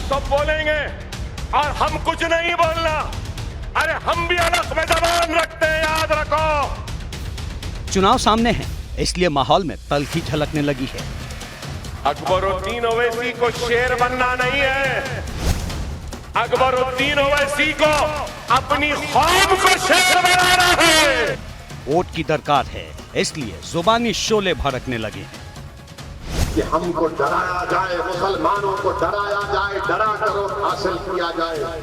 तो बोलेंगे और हम कुछ नहीं बोलना। अरे हम भी अलग में जबान रखते हैं, याद रखो। चुनाव सामने है, इसलिए माहौल में तल्खी झलकने लगी है। अकबरुद्दीन ओवैसी को शेर बनना नहीं है, अकबरुद्दीन ओवैसी को अपनी कौम को शेर बनाना है। वोट की दरकार है, इसलिए जुबानी शोले भड़कने लगे हैं कि हमको डराया जाए, मुसलमानों को डराया जाए, डरा कर वोट हासिल किया जाए।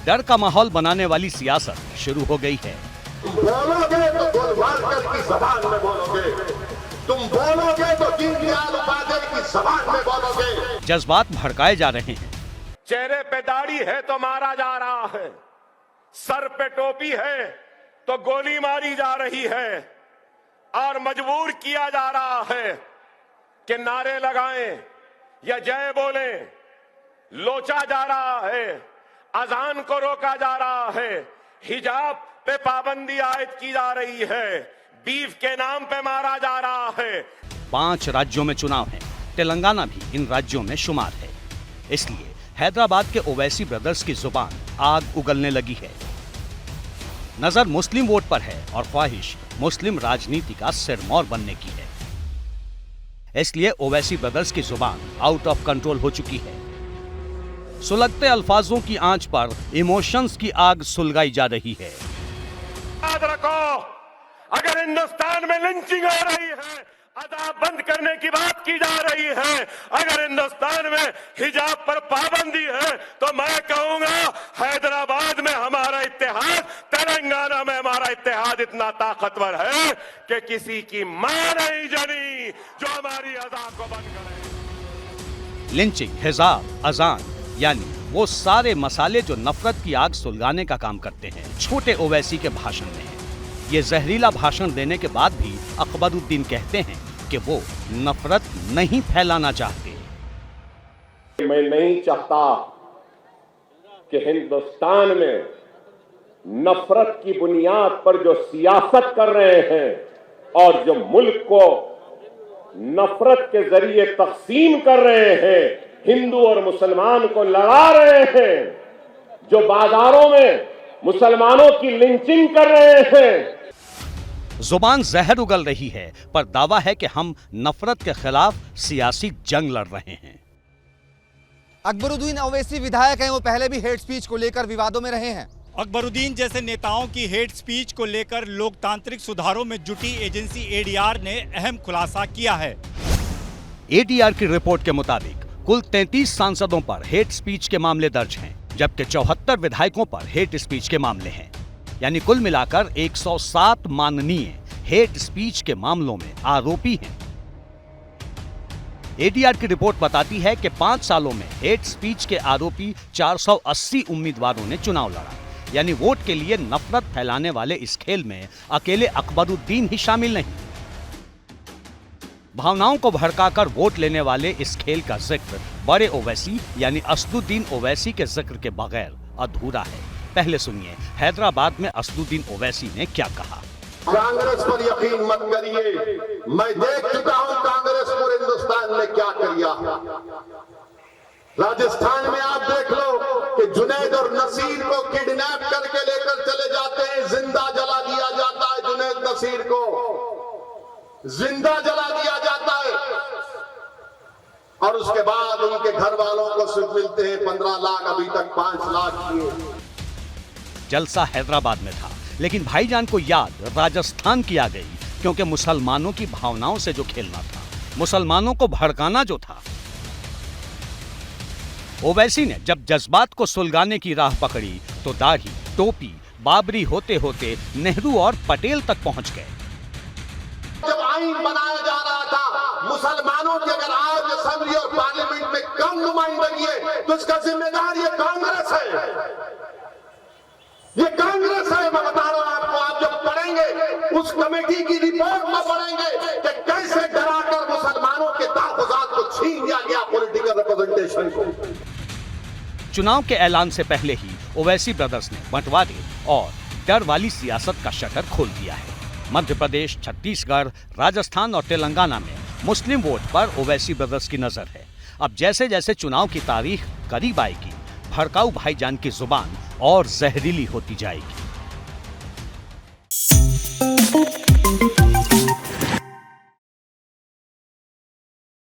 डर का माहौल बनाने वाली सियासत शुरू हो गई है। तुम बोलोगे तो गोलवालकर की जबान में बोलोगे, तुम बोलोगे तो दीनदयाल उपाध्याय की जबान में बोलोगे। जज्बात भड़काए जा रहे हैं। चेहरे पे दाढ़ी है तो मारा जा रहा है, सर पे टोपी है तो गोली मारी जा रही है, और मजबूर किया जा रहा है कि नारे लगाएं या जय बोलें। लोचा जा रहा है, अजान को रोका जा रहा है, हिजाब पे पाबंदी आयद की जा रही है, बीफ के नाम पे मारा जा रहा है। 5 राज्यों में चुनाव है, तेलंगाना भी इन राज्यों में शुमार है। इसलिए हैदराबाद के ओवैसी ब्रदर्स की जुबान आग उगलने लगी है। नजर मुस्लिम वोट पर है और ख्वाहिश मुस्लिम राजनीति का सिरमौर बनने की है। इसलिए ओवैसी ब्रदर्स की जुबान आउट ऑफ कंट्रोल हो चुकी है। सुलगते अल्फाजों की आंच पर इमोशंस की आग सुलगाई जा रही है। याद रखो, अगर हिंदुस्तान में लिंचिंग हो रही है, अदाब बंद करने की बात की जा रही है, अगर हिंदुस्तान में हिजाब पर पाबंदी है, तो मैं कहूंगा हैदराबाद में हमारा इत्तेहाद, तेलंगाना में हमारा इत्तेहाद इतना ताकतवर है कि किसी की मां नहीं जनी जो हमारी अदा को बंद करे। लिंचिंग, हिजाब, अजान यानी वो सारे मसाले जो नफरत की आग सुलगाने का काम करते हैं, छोटे ओवैसी के भाषण में है। ये जहरीला भाषण देने के बाद भी अकबरुद्दीन कहते हैं कि वो नफरत नहीं फैलाना चाहते। मैं नहीं चाहता कि हिंदुस्तान में नफरत की बुनियाद पर जो सियासत कर रहे हैं और जो मुल्क को नफरत के जरिए तकसीम कर रहे हैं, हिंदू और मुसलमान को लड़ा रहे हैं, जो बाजारों में मुसलमानों की लिंचिंग कर रहे हैं। जुबान जहर उगल रही है, पर दावा है कि हम नफरत के खिलाफ सियासी जंग लड़ रहे हैं। अकबरुद्दीन ओवैसी विधायक हैं, वो पहले भी हेट स्पीच को लेकर विवादों में रहे हैं। अकबरुद्दीन जैसे नेताओं की हेट स्पीच को लेकर लोकतांत्रिक सुधारों में जुटी एजेंसी एडीआर ने अहम खुलासा किया है। एडीआर की रिपोर्ट के मुताबिक कुल 33 सांसदों पर हेट स्पीच के मामले दर्ज हैं, जबकि 74 विधायकों पर हेट स्पीच के मामले हैं। यानी कुल मिलाकर 107 माननीय हेट स्पीच के मामलों में आरोपी हैं। एडीआर की रिपोर्ट बताती है कि 5 सालों में हेट स्पीच के आरोपी 480 उम्मीदवारों ने चुनाव लड़ा। यानी वोट के लिए नफरत फैलाने वाले इस खेल में अकेले अकबरुद्दीन ही शामिल नहीं। भावनाओं को भड़काकर वोट लेने वाले इस खेल का जिक्र बड़े ओवैसी यानी असदुद्दीन ओवैसी के जिक्र के बगैर अधूरा है। पहले सुनिए हैदराबाद में असदुद्दीन ओवैसी ने क्या कहा। कांग्रेस पर यकीन मत करिए, मैं देख चुका हूं कांग्रेस पूरे हिंदुस्तान में क्या किया। राजस्थान में आप देख लो कि जुनैद और नसीर को किडनैप करके लेकर चले जाते हैं, जिंदा जला दिया जाता है। जुनैद नसीर को जिंदा जला दिया जाता है और उसके बाद उनके घर वालों को सिर्फ मिलते हैं 15 लाख, अभी तक 5 लाख किए। जलसा हैदराबाद में था, लेकिन भाईजान को याद राजस्थान की आ गई, क्योंकि मुसलमानों की भावनाओं से जो खेलना था, मुसलमानों को भड़काना जो था। ओवैसी ने जब जज्बात को सुलगाने की राह पकड़ी तो दाढ़ी, टोपी, बाबरी होते होते नेहरू और पटेल तक पहुंच गए। जब आईन बनाया जा रहा था मुसलमानों की, अगर आज असेंबली और पार्लियामेंट में कम नुमाइंदगी है तो इसका जिम्मेदार ये कांग्रेस है। ये कांग्रेस है। मैं बता रहा हूं आपको, आप जब पढ़ेंगे उस कमेटी की रिपोर्ट में पढ़ेंगे कि कैसे डराकर मुसलमानों के तहफुजात को छीन लिया गया, पॉलिटिकल रिप्रेजेंटेशन को। चुनाव के ऐलान से पहले ही ओवैसी ब्रदर्स ने बंटवारे और डर वाली सियासत का शटर खोल दिया है। मध्य प्रदेश, छत्तीसगढ़, राजस्थान और तेलंगाना में मुस्लिम वोट पर ओवैसी ब्रदर्स की नजर है। अब जैसे जैसे चुनाव की तारीख करीब आएगी, भड़काऊ भाईजान की जुबान और जहरीली होती जाएगी।